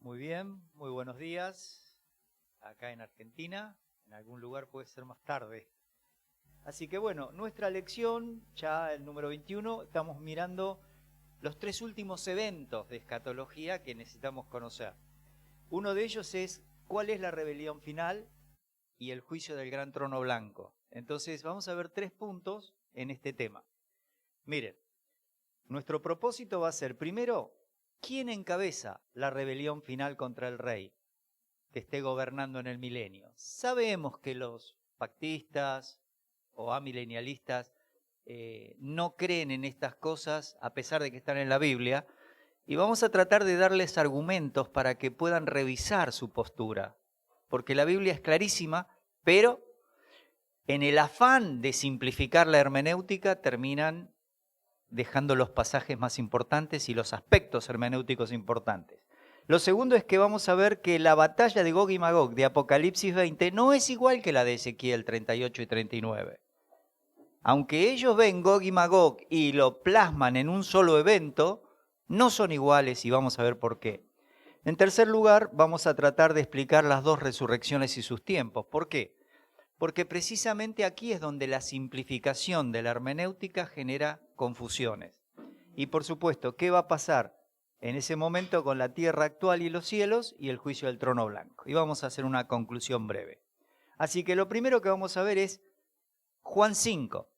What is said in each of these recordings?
Muy bien, muy buenos días. Acá en Argentina, en algún lugar puede ser más tarde. Así que bueno, nuestra lección, ya el número 21, estamos mirando los tres últimos eventos de escatología que necesitamos conocer. Uno de ellos es cuál es la rebelión final y el juicio del gran trono blanco. Entonces vamos a ver 3 puntos en este tema. Miren, nuestro propósito va a ser, primero, ¿quién encabeza la rebelión final contra el rey que esté gobernando en el milenio? Sabemos que los pactistas o amilenialistas no creen en estas cosas a pesar de que están en la Biblia, y vamos a tratar de darles argumentos para que puedan revisar su postura, porque la Biblia es clarísima, pero en el afán de simplificar la hermenéutica terminan dejando los pasajes más importantes y los aspectos hermenéuticos importantes. Lo segundo es que vamos a ver que la batalla de Gog y Magog de Apocalipsis 20 no es igual que la de Ezequiel 38 y 39. Aunque ellos ven Gog y Magog y lo plasman en un solo evento, no son iguales y vamos a ver por qué. En tercer lugar, vamos a tratar de explicar las dos resurrecciones y sus tiempos. ¿Por qué? Porque precisamente aquí es donde la simplificación de la hermenéutica genera confusiones. Y por supuesto, ¿qué va a pasar en ese momento con la tierra actual y los cielos y el juicio del trono blanco? Y vamos a hacer una conclusión breve. Así que lo primero que vamos a ver es Juan 5.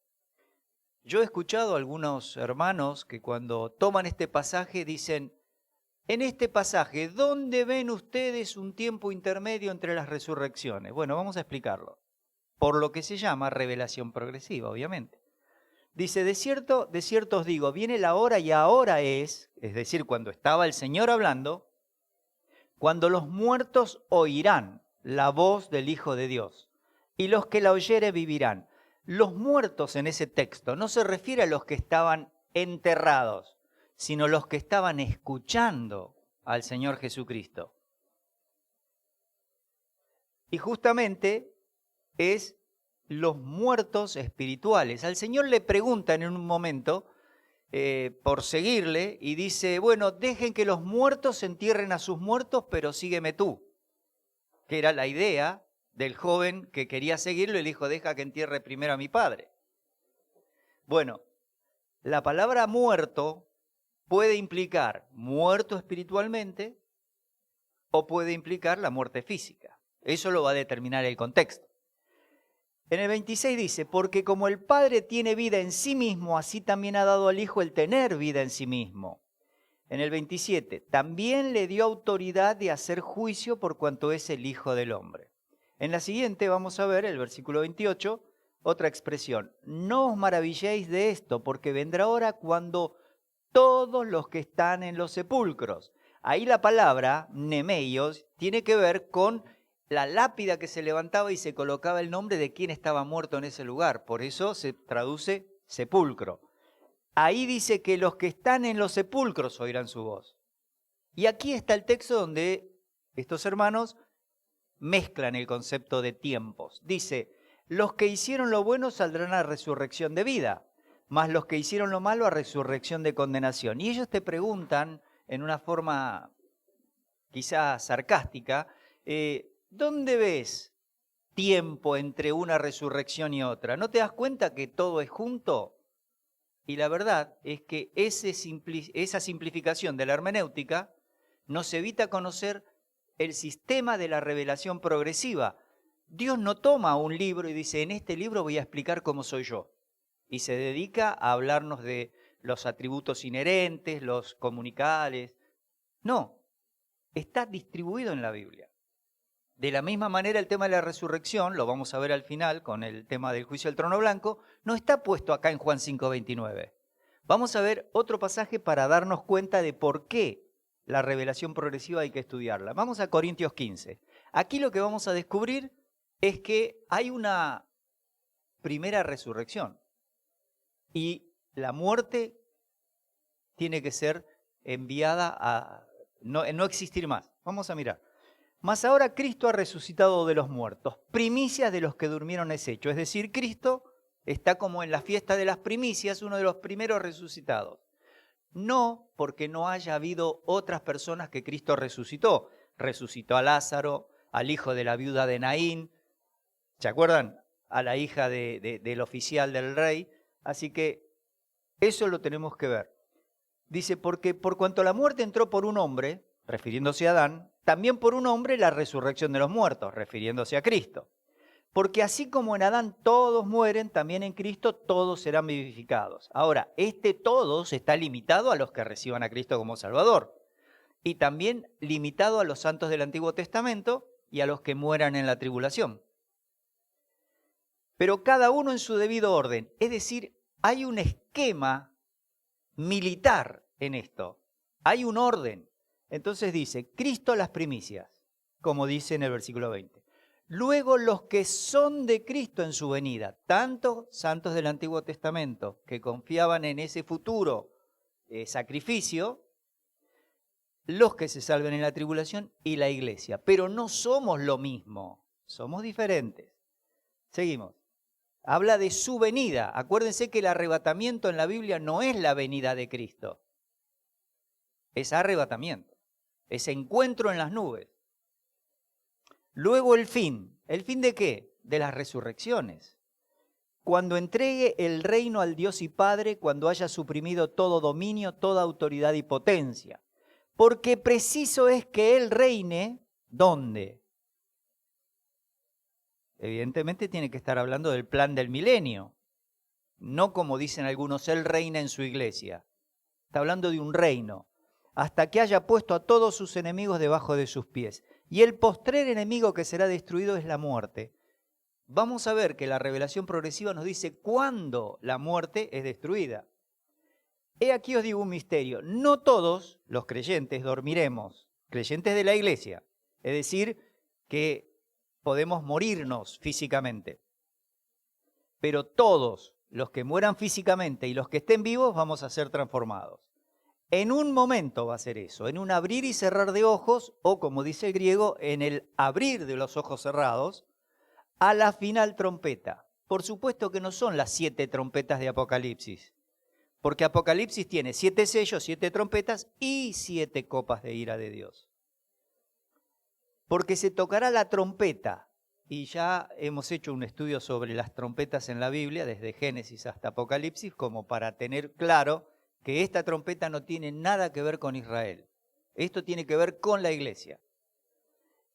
Yo he escuchado a algunos hermanos que cuando toman este pasaje dicen, en este pasaje, ¿dónde ven ustedes un tiempo intermedio entre las resurrecciones? Bueno, vamos a explicarlo. Por lo que se llama revelación progresiva, obviamente. Dice, de cierto os digo, viene la hora y ahora es decir, cuando estaba el Señor hablando, cuando los muertos oirán la voz del Hijo de Dios, y los que la oyere vivirán. Los muertos en ese texto no se refiere a los que estaban enterrados, sino los que estaban escuchando al Señor Jesucristo. Y justamente es los muertos espirituales. Al Señor le preguntan en un momento por seguirle y dice, bueno, dejen que los muertos entierren a sus muertos, pero sígueme tú. Que era la idea del joven que quería seguirlo y le dijo, deja que entierre primero a mi padre. Bueno, la palabra muerto puede implicar muerto espiritualmente o puede implicar la muerte física. Eso lo va a determinar el contexto. En el 26 dice, porque como el Padre tiene vida en sí mismo, así también ha dado al Hijo el tener vida en sí mismo. En el 27, también le dio autoridad de hacer juicio por cuanto es el Hijo del Hombre. En la siguiente vamos a ver, el versículo 28, otra expresión. No os maravilléis de esto, porque vendrá hora cuando todos los que están en los sepulcros. Ahí la palabra, nemeios, tiene que ver con la lápida que se levantaba y se colocaba el nombre de quien estaba muerto en ese lugar. Por eso se traduce sepulcro. Ahí dice que los que están en los sepulcros oirán su voz. Y aquí está el texto donde estos hermanos mezclan el concepto de tiempos. Dice, los que hicieron lo bueno saldrán a resurrección de vida, mas los que hicieron lo malo a resurrección de condenación. Y ellos te preguntan, en una forma quizás sarcástica, ¿dónde ves tiempo entre una resurrección y otra? ¿No te das cuenta que todo es junto? Y la verdad es que esa simplificación de la hermenéutica nos evita conocer el sistema de la revelación progresiva. Dios no toma un libro y dice, en este libro voy a explicar cómo soy yo. Y se dedica a hablarnos de los atributos inherentes, los comunicales. No, está distribuido en la Biblia. De la misma manera, el tema de la resurrección, lo vamos a ver al final con el tema del juicio del trono blanco, no está puesto acá en Juan 5:29. Vamos a ver otro pasaje para darnos cuenta de por qué la revelación progresiva hay que estudiarla. Vamos a Corintios 15. Aquí lo que vamos a descubrir es que hay una primera resurrección y la muerte tiene que ser enviada a no existir más. Vamos a mirar. Mas ahora Cristo ha resucitado de los muertos, primicias de los que durmieron es hecho. Es decir, Cristo está como en la fiesta de las primicias, uno de los primeros resucitados. No porque no haya habido otras personas que Cristo resucitó. Resucitó a Lázaro, al hijo de la viuda de Naín, ¿se acuerdan? A la hija del oficial del rey. Así que eso lo tenemos que ver. Dice, porque por cuanto la muerte entró por un hombre, refiriéndose a Adán, también por un hombre la resurrección de los muertos, refiriéndose a Cristo. Porque así como en Adán todos mueren, también en Cristo todos serán vivificados. Ahora, todos está limitado a los que reciban a Cristo como Salvador. Y también limitado a los santos del Antiguo Testamento y a los que mueran en la tribulación. Pero cada uno en su debido orden. Es decir, hay un esquema militar en esto. Hay un orden. Entonces dice, Cristo las primicias, como dice en el versículo 20. Luego los que son de Cristo en su venida, tanto santos del Antiguo Testamento que confiaban en ese futuro sacrificio, los que se salven en la tribulación y la iglesia. Pero no somos lo mismo, somos diferentes. Seguimos. Habla de su venida. Acuérdense que el arrebatamiento en la Biblia no es la venida de Cristo. Es arrebatamiento. Es encuentro en las nubes. Luego el fin. ¿El fin de qué? De las resurrecciones. Cuando entregue el reino al Dios y Padre, cuando haya suprimido todo dominio, toda autoridad y potencia. Porque preciso es que Él reine, ¿dónde? Evidentemente tiene que estar hablando del plan del milenio. No como dicen algunos, Él reina en su iglesia. Está hablando de un reino. Hasta que haya puesto a todos sus enemigos debajo de sus pies. Y el postrer enemigo que será destruido es la muerte. Vamos a ver que la revelación progresiva nos dice cuándo la muerte es destruida. He aquí os digo un misterio. No todos los creyentes dormiremos, creyentes de la iglesia. Es decir, que podemos morirnos físicamente. Pero todos los que mueran físicamente y los que estén vivos vamos a ser transformados. En un momento va a ser eso, en un abrir y cerrar de ojos, o como dice el griego, en el abrir de los ojos cerrados, a la final trompeta. Por supuesto que no son las 7 trompetas de Apocalipsis, porque Apocalipsis tiene 7 sellos, 7 trompetas y 7 copas de ira de Dios. Porque se tocará la trompeta, y ya hemos hecho un estudio sobre las trompetas en la Biblia, desde Génesis hasta Apocalipsis, como para tener claro que esta trompeta no tiene nada que ver con Israel. Esto tiene que ver con la iglesia.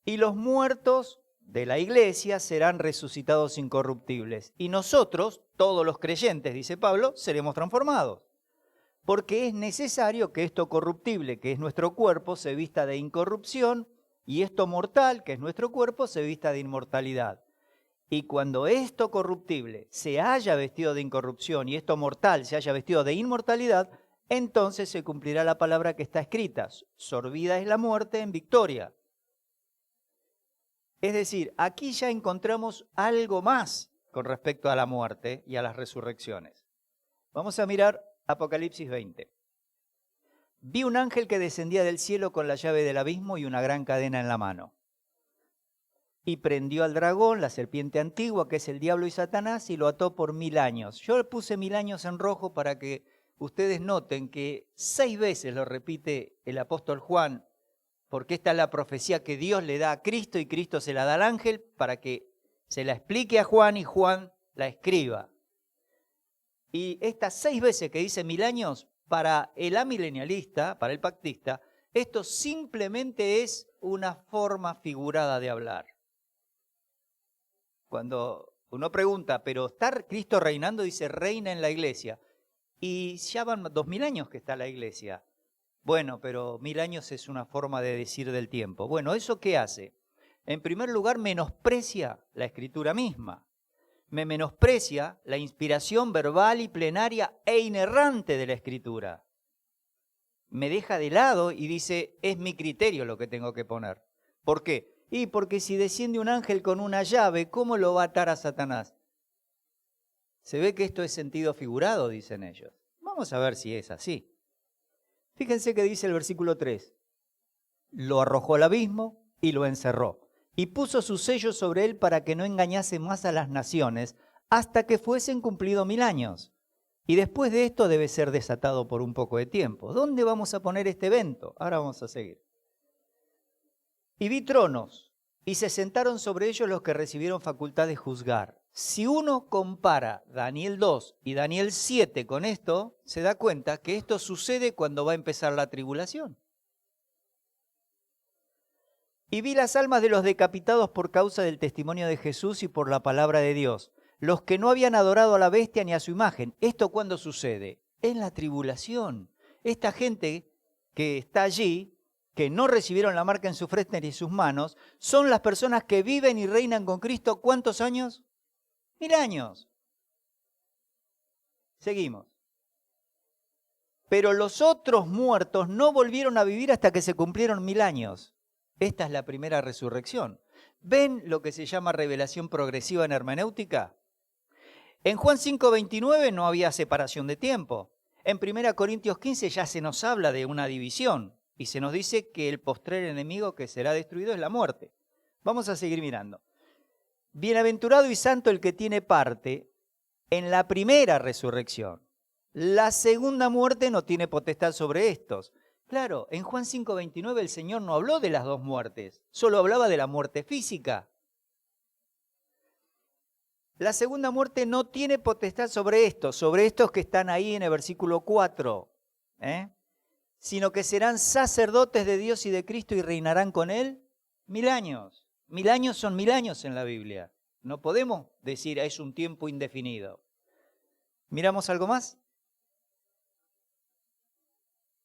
Y los muertos de la iglesia serán resucitados incorruptibles. Y nosotros, todos los creyentes, dice Pablo, seremos transformados. Porque es necesario que esto corruptible, que es nuestro cuerpo, se vista de incorrupción, y esto mortal, que es nuestro cuerpo, se vista de inmortalidad. Y cuando esto corruptible se haya vestido de incorrupción y esto mortal se haya vestido de inmortalidad, entonces se cumplirá la palabra que está escrita: sorbida es la muerte en victoria. Es decir, aquí ya encontramos algo más con respecto a la muerte y a las resurrecciones. Vamos a mirar Apocalipsis 20. Vi un ángel que descendía del cielo con la llave del abismo y una gran cadena en la mano. Y prendió al dragón, la serpiente antigua, que es el diablo y Satanás, y lo ató por 1000 años. Yo le puse 1000 años en rojo para que ustedes noten que 6 veces lo repite el apóstol Juan, porque esta es la profecía que Dios le da a Cristo y Cristo se la da al ángel para que se la explique a Juan y Juan la escriba. Y estas 6 veces que dice 1000 años, para el amilenialista, para el pactista, esto simplemente es una forma figurada de hablar. Cuando uno pregunta, ¿pero está Cristo reinando? Dice, reina en la iglesia. Y ya van 2000 años que está la iglesia. Bueno, pero 1000 años es una forma de decir del tiempo. Bueno, ¿eso qué hace? En primer lugar, menosprecia la escritura misma. Me menosprecia la inspiración verbal y plenaria e inerrante de la escritura. Me deja de lado y dice, es mi criterio lo que tengo que poner. ¿Por qué? Y porque si desciende un ángel con una llave, ¿cómo lo va a atar a Satanás? Se ve que esto es sentido figurado, dicen ellos. Vamos a ver si es así. Fíjense que dice el versículo 3. Lo arrojó al abismo y lo encerró. Y puso sus sellos sobre él para que no engañase más a las naciones hasta que fuesen cumplidos 1000 años. Y después de esto debe ser desatado por un poco de tiempo. ¿Dónde vamos a poner este evento? Ahora vamos a seguir. Y vi tronos, y se sentaron sobre ellos los que recibieron facultad de juzgar. Si uno compara Daniel 2 y Daniel 7 con esto, se da cuenta que esto sucede cuando va a empezar la tribulación. Y vi las almas de los decapitados por causa del testimonio de Jesús y por la palabra de Dios, los que no habían adorado a la bestia ni a su imagen. ¿Esto cuándo sucede? En la tribulación. Esta gente que está allí, que no recibieron la marca en su frente ni en sus manos, son las personas que viven y reinan con Cristo. ¿Cuántos años? 1000 años. Seguimos. Pero los otros muertos no volvieron a vivir hasta que se cumplieron 1000 años. Esta es la primera resurrección. ¿Ven lo que se llama revelación progresiva en hermenéutica? En Juan 5:29 no había separación de tiempo. En 1 Corintios 15 ya se nos habla de una división y se nos dice que el postrer enemigo que será destruido es la muerte. Vamos a seguir mirando. Bienaventurado y santo el que tiene parte en la primera resurrección. La segunda muerte no tiene potestad sobre estos. Claro, en Juan 5:29 el Señor no habló de las dos muertes, solo hablaba de la muerte física. La segunda muerte no tiene potestad sobre estos que están ahí en el versículo 4, sino que serán sacerdotes de Dios y de Cristo y reinarán con Él 1000 años. 1000 años son 1000 años en la Biblia. No podemos decir es un tiempo indefinido. ¿Miramos algo más?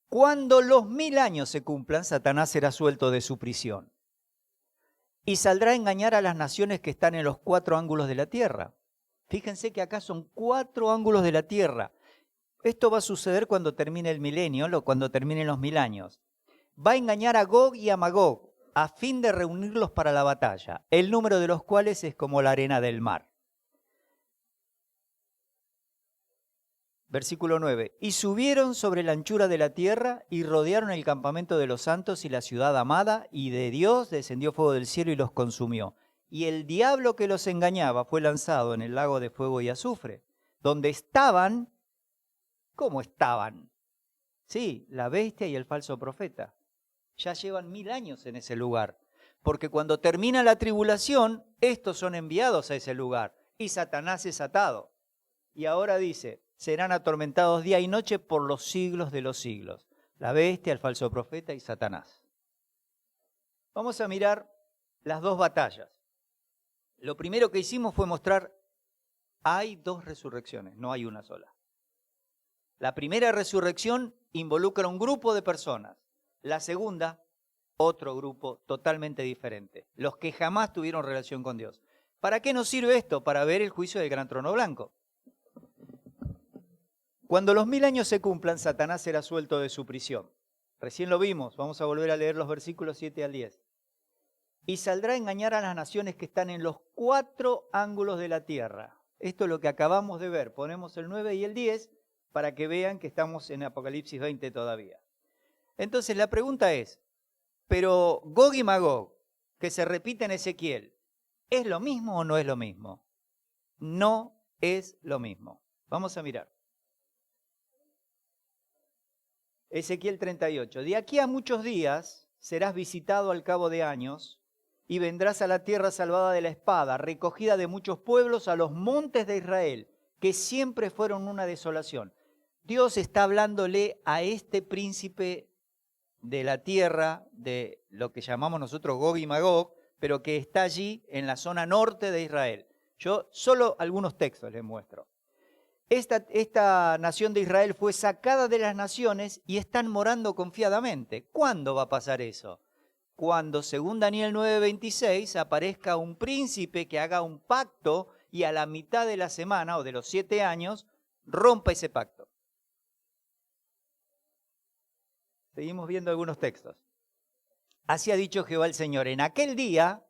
Cuando los 1000 años se cumplan, Satanás será suelto de su prisión y saldrá a engañar a las naciones que están en los 4 ángulos de la tierra. Fíjense que acá son 4 ángulos de la tierra. Esto va a suceder cuando termine el milenio, cuando terminen los 1000 años. Va a engañar a Gog y a Magog a fin de reunirlos para la batalla, el número de los cuales es como la arena del mar. Versículo 9. Y subieron sobre la anchura de la tierra y rodearon el campamento de los santos y la ciudad amada, y de Dios descendió fuego del cielo y los consumió. Y el diablo que los engañaba fue lanzado en el lago de fuego y azufre, donde estaban, ¿cómo estaban? Sí, la bestia y el falso profeta. Ya llevan 1000 años en ese lugar, porque cuando termina la tribulación, estos son enviados a ese lugar, y Satanás es atado. Y ahora dice, serán atormentados día y noche por los siglos de los siglos. La bestia, el falso profeta y Satanás. Vamos a mirar las dos batallas. Lo primero que hicimos fue mostrar, hay 2 resurrecciones, no hay una sola. La primera resurrección involucra un grupo de personas. La segunda, otro grupo totalmente diferente. Los que jamás tuvieron relación con Dios. ¿Para qué nos sirve esto? Para ver el juicio del gran trono blanco. Cuando los 1000 años se cumplan, Satanás será suelto de su prisión. Recién lo vimos, vamos a volver a leer los versículos 7 al 10. Y saldrá a engañar a las naciones que están en los 4 ángulos de la tierra. Esto es lo que acabamos de ver. Ponemos el 9 y el 10 para que vean que estamos en Apocalipsis 20 todavía. Entonces la pregunta es, pero Gog y Magog, que se repite en Ezequiel, ¿es lo mismo o no es lo mismo? No es lo mismo. Vamos a mirar. Ezequiel 38. De aquí a muchos días serás visitado al cabo de años y vendrás a la tierra salvada de la espada, recogida de muchos pueblos, a los montes de Israel, que siempre fueron una desolación. Dios está hablándole a este príncipe de la tierra, de lo que llamamos nosotros Gog y Magog, pero que está allí en la zona norte de Israel. Yo solo algunos textos les muestro. Esta nación de Israel fue sacada de las naciones y están morando confiadamente. ¿Cuándo va a pasar eso? Cuando, según Daniel 9:26, aparezca un príncipe que haga un pacto y a la mitad de la semana o de los 7 años rompa ese pacto. Seguimos viendo algunos textos. Así ha dicho Jehová el Señor, en aquel día.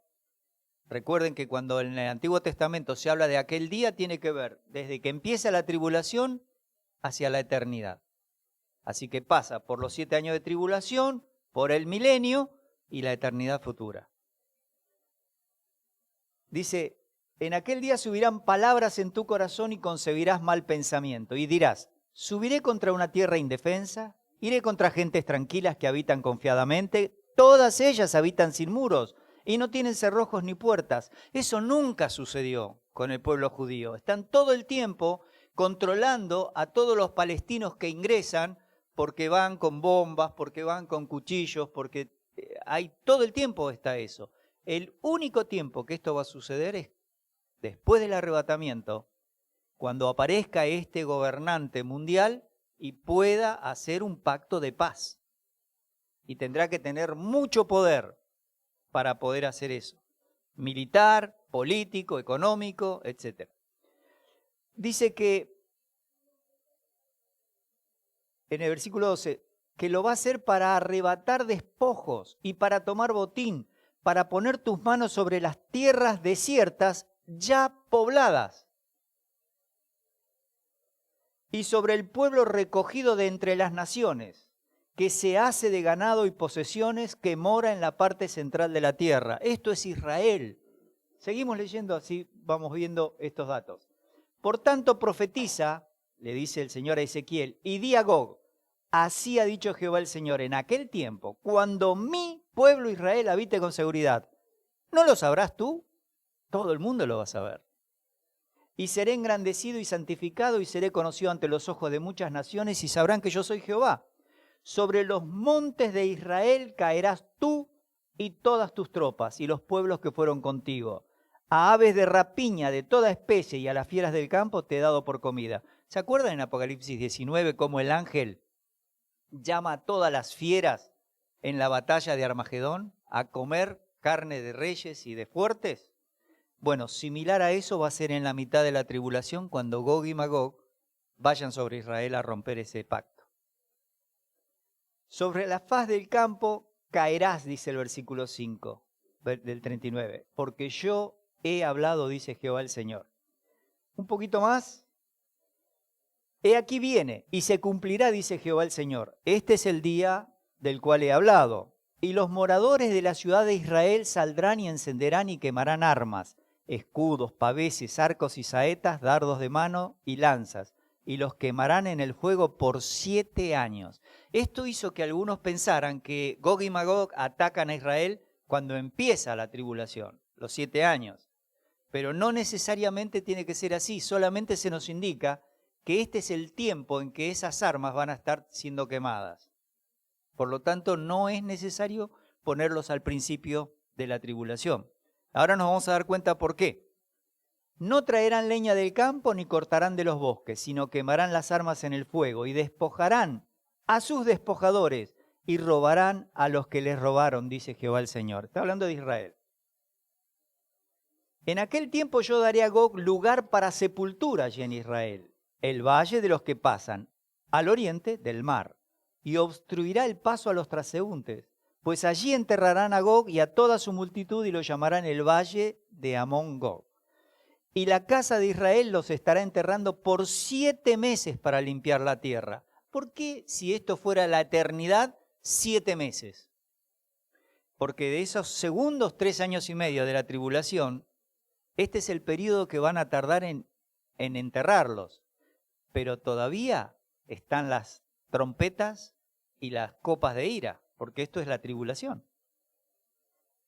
Recuerden que cuando en el Antiguo Testamento se habla de aquel día, tiene que ver desde que empieza la tribulación hacia la eternidad. Así que pasa por los 7 años de tribulación, por el milenio y la eternidad futura. Dice, en aquel día subirán palabras en tu corazón y concebirás mal pensamiento. Y dirás, subiré contra una tierra indefensa, iré contra gentes tranquilas que habitan confiadamente. Todas ellas habitan sin muros y no tienen cerrojos ni puertas. Eso nunca sucedió con el pueblo judío. Están todo el tiempo controlando a todos los palestinos que ingresan porque van con bombas, porque van con cuchillos, porque todo el tiempo está eso. El único tiempo que esto va a suceder es después del arrebatamiento, cuando aparezca este gobernante mundial y pueda hacer un pacto de paz. Y tendrá que tener mucho poder para poder hacer eso. Militar, político, económico, etc. Dice que en el versículo 12, que lo va a hacer para arrebatar despojos y para tomar botín, para poner tus manos sobre las tierras desiertas ya pobladas y sobre el pueblo recogido de entre las naciones, que se hace de ganado y posesiones, que mora en la parte central de la tierra. Esto es Israel. Seguimos leyendo, así vamos viendo estos datos. Por tanto, profetiza, le dice el Señor a Ezequiel, y di a Gog, así ha dicho Jehová el Señor, en aquel tiempo, cuando mi pueblo Israel habite con seguridad, ¿no lo sabrás tú? Todo el mundo lo va a saber. Y seré engrandecido y santificado y seré conocido ante los ojos de muchas naciones y sabrán que yo soy Jehová. Sobre los montes de Israel caerás tú y todas tus tropas y los pueblos que fueron contigo. A aves de rapiña de toda especie y a las fieras del campo te he dado por comida. ¿Se acuerdan en Apocalipsis 19 cómo el ángel llama a todas las fieras en la batalla de Armagedón a comer carne de reyes y de fuertes? Bueno, similar a eso va a ser en la mitad de la tribulación cuando Gog y Magog vayan sobre Israel a romper ese pacto. Sobre la faz del campo caerás, dice el versículo 5 del 39, porque yo he hablado, dice Jehová el Señor. Un poquito más. He aquí viene y se cumplirá, dice Jehová el Señor. Este es el día del cual he hablado. Y los moradores de la ciudad de Israel saldrán y encenderán y quemarán armas, escudos, paveses, arcos y saetas, dardos de mano y lanzas, y los quemarán en el fuego por 7 años. Esto hizo que algunos pensaran que Gog y Magog atacan a Israel cuando empieza la tribulación, los 7 años. Pero no necesariamente tiene que ser así, solamente se nos indica que este es el tiempo en que esas armas van a estar siendo quemadas. Por lo tanto, no es necesario ponerlos al principio de la tribulación. Ahora nos vamos a dar cuenta por qué. No traerán leña del campo ni cortarán de los bosques, sino quemarán las armas en el fuego y despojarán a sus despojadores y robarán a los que les robaron, dice Jehová el Señor. Está hablando de Israel. En aquel tiempo yo daré a Gog lugar para sepultura allí en Israel, el valle de los que pasan al oriente del mar, y obstruirá el paso a los transeúntes, pues allí enterrarán a Gog y a toda su multitud y lo llamarán el valle de Amón Gog. Y la casa de Israel los estará enterrando por 7 meses para limpiar la tierra. ¿Por qué, si esto fuera la eternidad, 7 meses? Porque de esos segundos 3 años y medio de la tribulación, este es el periodo que van a tardar en enterrarlos. Pero todavía están las trompetas y las copas de ira, porque esto es la tribulación.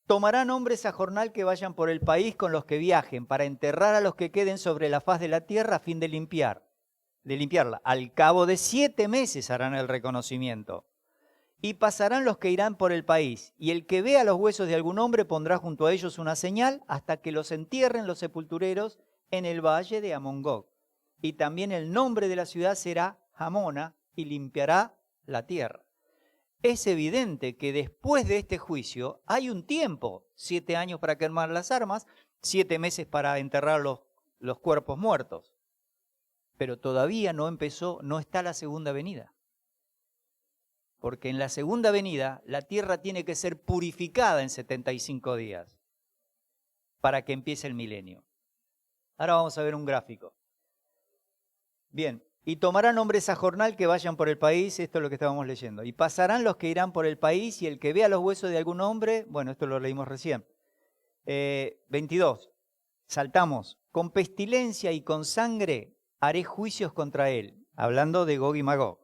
Tomarán hombres a jornal que vayan por el país con los que viajen, para enterrar a los que queden sobre la faz de la tierra a fin de limpiarla. Al cabo de 7 meses harán el reconocimiento. Y pasarán los que irán por el país, y el que vea los huesos de algún hombre pondrá junto a ellos una señal hasta que los entierren los sepultureros en el valle de Amón Gog. Y también el nombre de la ciudad será Hamona, y limpiará la tierra. Es evidente que después de este juicio hay un tiempo, 7 años para quemar las armas, 7 meses para enterrar los cuerpos muertos. Pero todavía no está la segunda venida. Porque en la segunda venida la tierra tiene que ser purificada en 75 días para que empiece el milenio. Ahora vamos a ver un gráfico. Bien. Y tomarán hombres a jornal que vayan por el país, esto es lo que estábamos leyendo. Y pasarán los que irán por el país y el que vea los huesos de algún hombre, bueno, esto lo leímos recién. 22. saltamos, con pestilencia y con sangre haré juicios contra él, hablando de Gog y Magog.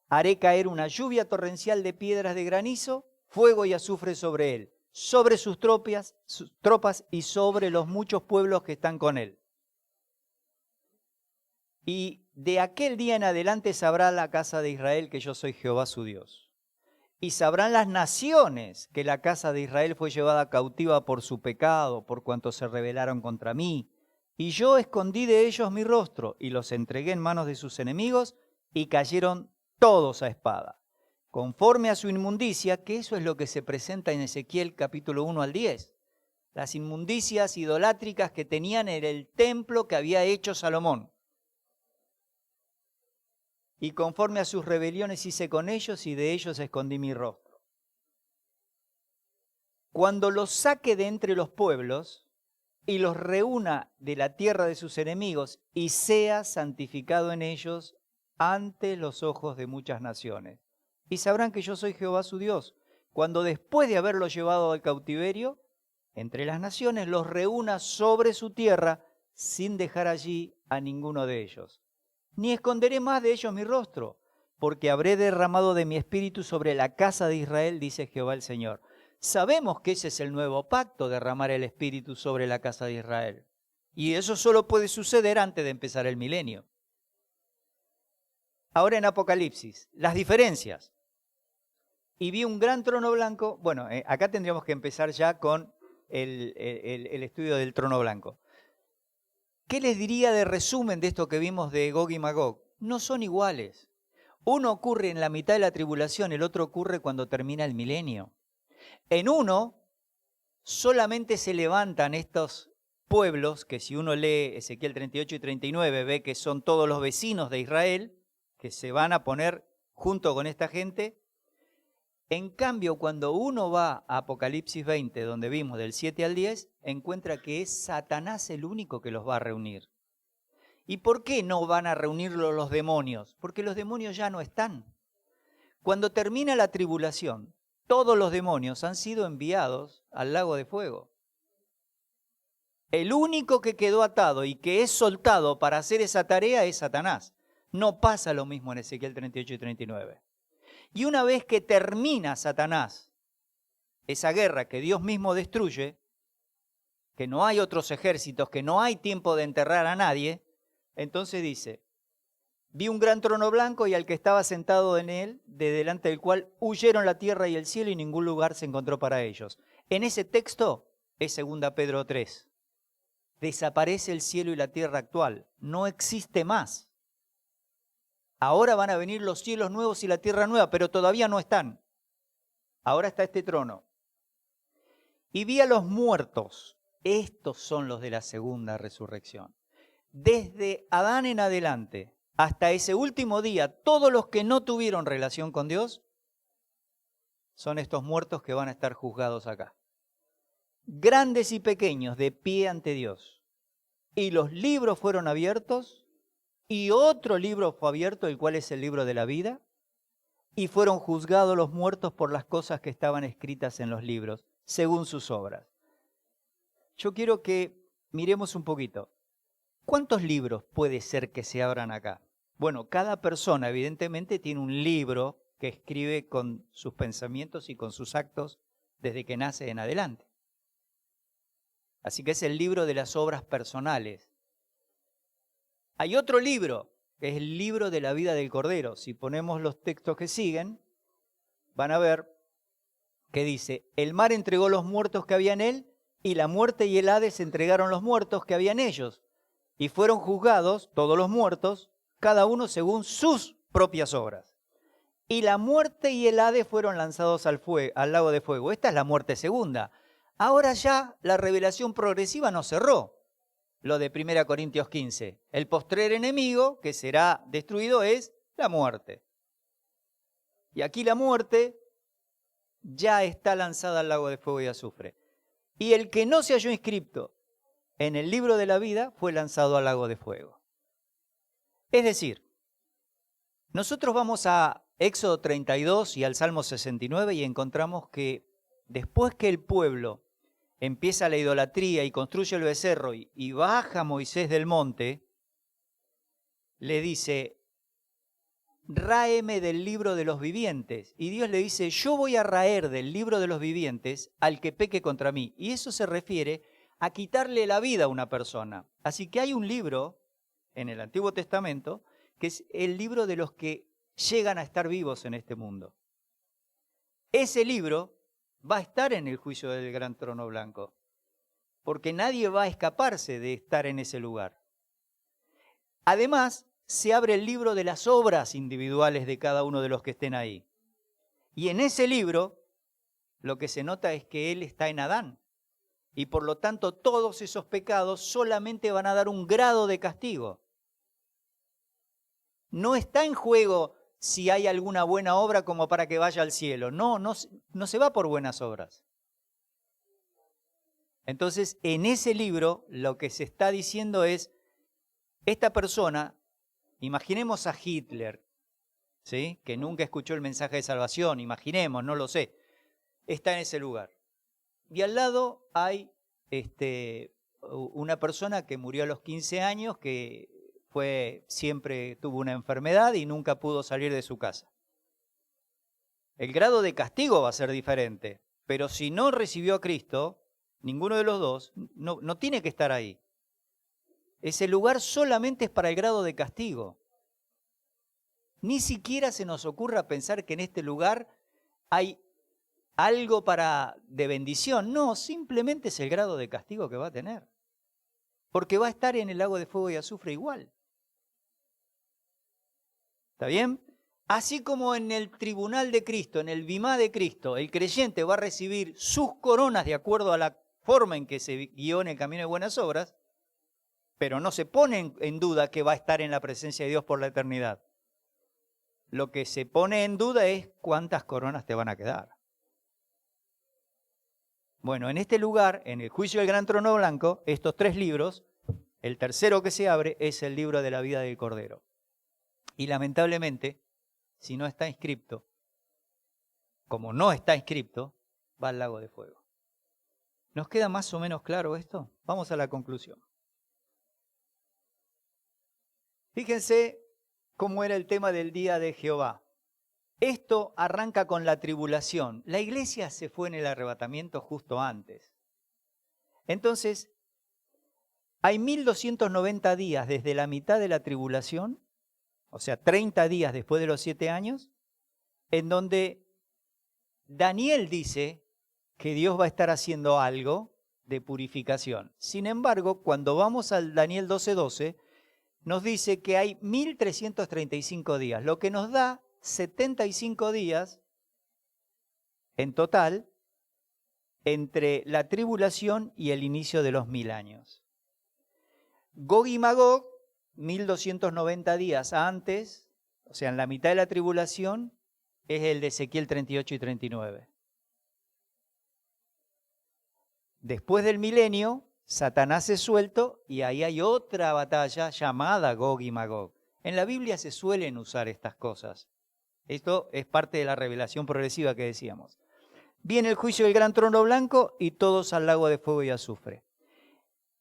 Haré caer una lluvia torrencial de piedras de granizo, fuego y azufre sobre él, sobre sus tropas y sobre los muchos pueblos que están con él. Y de aquel día en adelante sabrá la casa de Israel que yo soy Jehová su Dios. Y sabrán las naciones que la casa de Israel fue llevada cautiva por su pecado, por cuanto se rebelaron contra mí. Y yo escondí de ellos mi rostro y los entregué en manos de sus enemigos y cayeron todos a espada, conforme a su inmundicia, que eso es lo que se presenta en Ezequiel capítulo 1 al 10. Las inmundicias idolátricas que tenían en el templo que había hecho Salomón. Y conforme a sus rebeliones hice con ellos y de ellos escondí mi rostro. Cuando los saque de entre los pueblos y los reúna de la tierra de sus enemigos y sea santificado en ellos ante los ojos de muchas naciones. Y sabrán que yo soy Jehová su Dios, cuando después de haberlos llevado al cautiverio, entre las naciones los reúna sobre su tierra sin dejar allí a ninguno de ellos. Ni esconderé más de ellos mi rostro, porque habré derramado de mi espíritu sobre la casa de Israel, dice Jehová el Señor. Sabemos que ese es el nuevo pacto, derramar el espíritu sobre la casa de Israel. Y eso solo puede suceder antes de empezar el milenio. Ahora en Apocalipsis, las diferencias. Y vi un gran trono blanco. Bueno, acá tendríamos que empezar ya con el estudio del trono blanco. ¿Qué les diría de resumen de esto que vimos de Gog y Magog? No son iguales. Uno ocurre en la mitad de la tribulación, el otro ocurre cuando termina el milenio. En uno solamente se levantan estos pueblos, que si uno lee Ezequiel 38 y 39, ve que son todos los vecinos de Israel, que se van a poner junto con esta gente. En cambio, cuando uno va a Apocalipsis 20, donde vimos del 7 al 10, encuentra que es Satanás el único que los va a reunir. ¿Y por qué no van a reunirlo los demonios? Porque los demonios ya no están. Cuando termina la tribulación, todos los demonios han sido enviados al lago de fuego. El único que quedó atado y que es soltado para hacer esa tarea es Satanás. No pasa lo mismo en Ezequiel 38 y 39. Y una vez que termina Satanás esa guerra que Dios mismo destruye, que no hay otros ejércitos, que no hay tiempo de enterrar a nadie, entonces dice, vi un gran trono blanco y al que estaba sentado en él, de delante del cual huyeron la tierra y el cielo y ningún lugar se encontró para ellos. En ese texto es 2 Pedro 3. Desaparece el cielo y la tierra actual, no existe más. Ahora van a venir los cielos nuevos y la tierra nueva, pero todavía no están. Ahora está este trono. Y vi a los muertos. Estos son los de la segunda resurrección. Desde Adán en adelante, hasta ese último día, todos los que no tuvieron relación con Dios, son estos muertos que van a estar juzgados acá. Grandes y pequeños, de pie ante Dios. Y los libros fueron abiertos. Y otro libro fue abierto, el cual es el libro de la vida, y fueron juzgados los muertos por las cosas que estaban escritas en los libros, según sus obras. Yo quiero que miremos un poquito. ¿Cuántos libros puede ser que se abran acá? Bueno, cada persona evidentemente tiene un libro que escribe con sus pensamientos y con sus actos desde que nace en adelante. Así que es el libro de las obras personales. Hay otro libro, que es el libro de la vida del Cordero. Si ponemos los textos que siguen, van a ver que dice, el mar entregó los muertos que había en él, y la muerte y el Hades entregaron los muertos que había en ellos. Y fueron juzgados, todos los muertos, cada uno según sus propias obras. Y la muerte y el Hades fueron lanzados al lago de fuego. Esta es la muerte segunda. Ahora ya la revelación progresiva no cerró. Lo de 1 Corintios 15. El postrer enemigo que será destruido es la muerte. Y aquí la muerte ya está lanzada al lago de fuego y azufre. Y el que no se halló inscrito en el libro de la vida fue lanzado al lago de fuego. Es decir, nosotros vamos a Éxodo 32 y al Salmo 69 y encontramos que después que el pueblo empieza la idolatría y construye el becerro y baja Moisés del monte, le dice, ráeme del libro de los vivientes. Y Dios le dice, yo voy a raer del libro de los vivientes al que peque contra mí. Y eso se refiere a quitarle la vida a una persona. Así que hay un libro en el Antiguo Testamento que es el libro de los que llegan a estar vivos en este mundo. Ese libro va a estar en el juicio del gran trono blanco, porque nadie va a escaparse de estar en ese lugar. Además, se abre el libro de las obras individuales de cada uno de los que estén ahí. Y en ese libro, lo que se nota es que él está en Adán. Y por lo tanto, todos esos pecados solamente van a dar un grado de castigo. No está en juego si hay alguna buena obra como para que vaya al cielo. No se va por buenas obras. Entonces, en ese libro, lo que se está diciendo es, esta persona, imaginemos a Hitler, ¿sí?, que nunca escuchó el mensaje de salvación, imaginemos, no lo sé, está en ese lugar. Y al lado hay una persona que murió a los 15 años, que siempre tuvo una enfermedad y nunca pudo salir de su casa. El grado de castigo va a ser diferente, pero si no recibió a Cristo, ninguno de los dos no tiene que estar ahí. Ese lugar solamente es para el grado de castigo. Ni siquiera se nos ocurra pensar que en este lugar hay algo de bendición. No, simplemente es el grado de castigo que va a tener. Porque va a estar en el lago de fuego y azufre igual. ¿Está bien? Así como en el tribunal de Cristo, en el bimá de Cristo, el creyente va a recibir sus coronas de acuerdo a la forma en que se guió en el camino de buenas obras, pero no se pone en duda que va a estar en la presencia de Dios por la eternidad. Lo que se pone en duda es cuántas coronas te van a quedar. Bueno, en este lugar, en el juicio del gran trono blanco, estos 3 libros, el tercero que se abre es el libro de la vida del Cordero. Y lamentablemente, si no está inscripto, como no está inscripto, va al lago de fuego. ¿Nos queda más o menos claro esto? Vamos a la conclusión. Fíjense cómo era el tema del día de Jehová. Esto arranca con la tribulación. La iglesia se fue en el arrebatamiento justo antes. Entonces, hay 1290 días desde la mitad de la tribulación, o sea, 30 días después de los 7 años, en donde Daniel dice que Dios va a estar haciendo algo de purificación. Sin embargo, cuando vamos al Daniel 12:12, nos dice que hay 1335 días, lo que nos da 75 días en total entre la tribulación y el inicio de los 1000 años. Gog y Magog, 1290 días antes, o sea, en la mitad de la tribulación, es el de Ezequiel 38 y 39. Después del milenio, Satanás es suelto y ahí hay otra batalla llamada Gog y Magog. En la Biblia se suelen usar estas cosas. Esto es parte de la revelación progresiva que decíamos. Viene el juicio del gran trono blanco y todos al lago de fuego y azufre.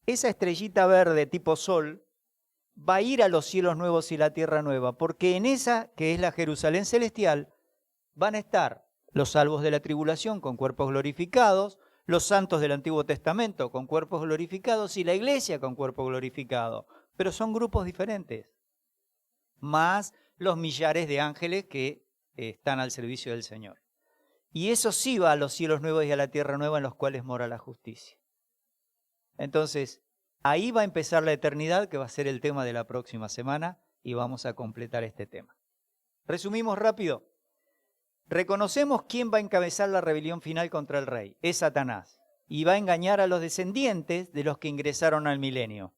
Esa estrellita verde tipo sol va a ir a los cielos nuevos y la tierra nueva, porque en esa, que es la Jerusalén celestial, van a estar los salvos de la tribulación con cuerpos glorificados, los santos del Antiguo Testamento con cuerpos glorificados y la iglesia con cuerpo glorificado. Pero son grupos diferentes, más los millares de ángeles que están al servicio del Señor. Y eso sí va a los cielos nuevos y a la tierra nueva en los cuales mora la justicia. Entonces, ahí va a empezar la eternidad, que va a ser el tema de la próxima semana, y vamos a completar este tema. Resumimos rápido. Reconocemos quién va a encabezar la rebelión final contra el rey. Es Satanás. Y va a engañar a los descendientes de los que ingresaron al milenio.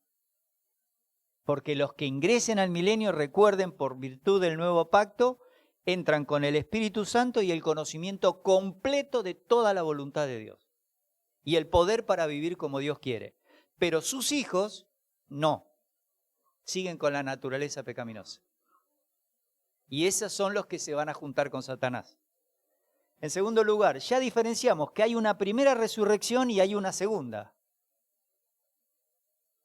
Porque los que ingresen al milenio, recuerden, por virtud del nuevo pacto, entran con el Espíritu Santo y el conocimiento completo de toda la voluntad de Dios. Y el poder para vivir como Dios quiere. Pero sus hijos, no. Siguen con la naturaleza pecaminosa. Y esos son los que se van a juntar con Satanás. En segundo lugar, ya diferenciamos que hay una primera resurrección y hay una segunda.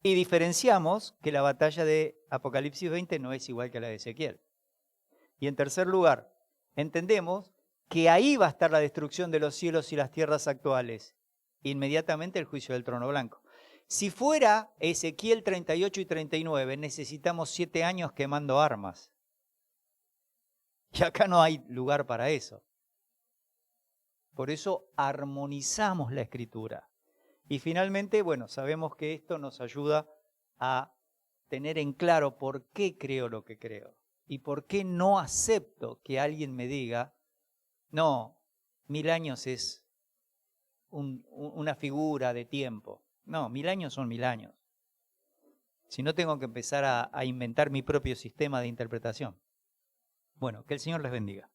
Y diferenciamos que la batalla de Apocalipsis 20 no es igual que la de Ezequiel. Y en tercer lugar, entendemos que ahí va a estar la destrucción de los cielos y las tierras actuales. Inmediatamente el juicio del trono blanco. Si fuera Ezequiel 38 y 39, necesitamos 7 años quemando armas. Y acá no hay lugar para eso. Por eso armonizamos la escritura. Y finalmente, bueno, sabemos que esto nos ayuda a tener en claro por qué creo lo que creo. Y por qué no acepto que alguien me diga, no, 1000 años es una figura de tiempo. No, 1000 años son 1000 años. Si no, tengo que empezar a inventar mi propio sistema de interpretación. Bueno, que el Señor les bendiga.